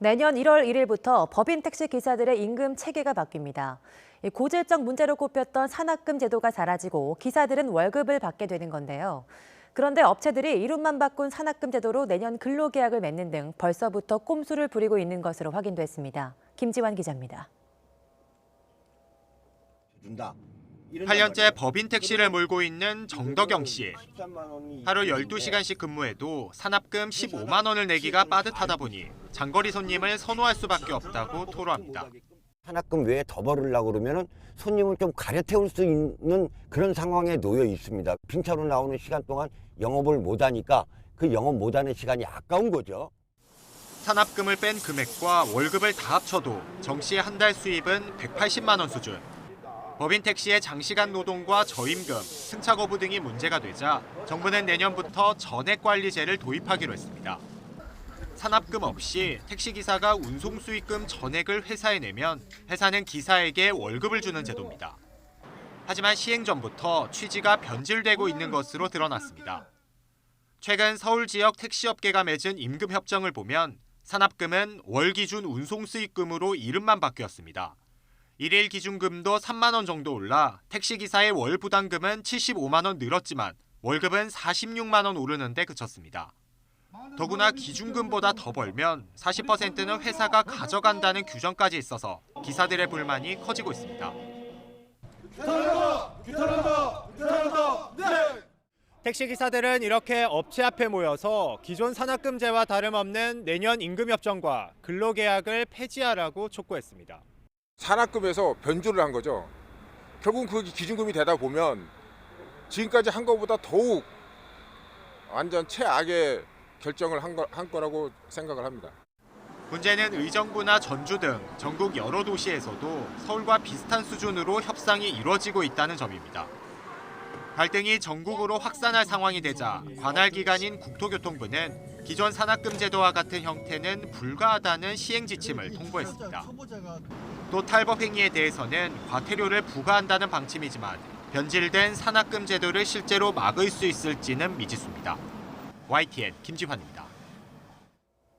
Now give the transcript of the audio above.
내년 1월 1일부터 법인 택시 기사들의 임금 체계가 바뀝니다. 고질적 문제로 꼽혔던 산학금 제도가 사라지고 기사들은 월급을 받게 되는 건데요. 그런데 업체들이 이름만 바꾼 산학금 제도로 내년 근로계약을 맺는 등 벌써부터 꼼수를 부리고 있는 것으로 확인됐습니다. 김지환 기자입니다. 8년째 법인 택시를 몰고 있는 정덕영 씨. 하루 12시간씩 근무해도 산학금 15만 원을 내기가 빠듯하다 보니 장거리 손님을 선호할 수밖에 없다고 토로합니다. 산학금 외에 더 벌으려고 그러면 손님을 좀 가려 태울 수 있는 그런 상황에 놓여 있습니다. 빈차로 나오는 시간 동안 영업을 못하니까 그 영업 못하는 시간이 아까운 거죠. 산학금을 뺀 금액과 월급을 다 합쳐도 정 씨의 한 달 수입은 180만 원 수준. 법인 택시의 장시간 노동과 저임금, 승차 거부 등이 문제가 되자 정부는 내년부터 전액관리제를 도입하기로 했습니다. 산학금 없이 택시기사가 운송수익금 전액을 회사에 내면 회사는 기사에게 월급을 주는 제도입니다. 하지만 시행 전부터 취지가 변질되고 있는 것으로 드러났습니다. 최근 서울 지역 택시업계가 맺은 임금협정을 보면 산학금은 월 기준 운송수익금으로 이름만 바뀌었습니다. 일일 기준금도 3만 원 정도 올라 택시기사의 월 부담금은 75만 원 늘었지만 월급은 46만 원 오르는 데 그쳤습니다. 더구나 기준금보다 더 벌면 40%는 회사가 가져간다는 규정까지 있어서 기사들의 불만이 커지고 있습니다. 택시기사들은 이렇게 업체 앞에 모여서 기존 산학금제와 다름없는 내년 임금협정과 근로계약을 폐지하라고 촉구했습니다. 산학금에서 변조를 한 거죠. 결국 그 기준금이 되다 보면 지금까지 한 것보다 더욱 완전 최악의 결정을 한 거라고 생각을 합니다. 문제는 의정부나 전주 등 전국 여러 도시에서도 서울과 비슷한 수준으로 협상이 이루어지고 있다는 점입니다. 갈등이 전국으로 확산할 상황이 되자 관할 기관인 국토교통부는 기존 산학금 제도와 같은 형태는 불가하다는 시행 지침을 통보했습니다. 또 탈법 행위에 대해서는 과태료를 부과한다는 방침이지만 변질된 산학금 제도를 실제로 막을 수 있을지는 미지수입니다. YTN 김지환입니다.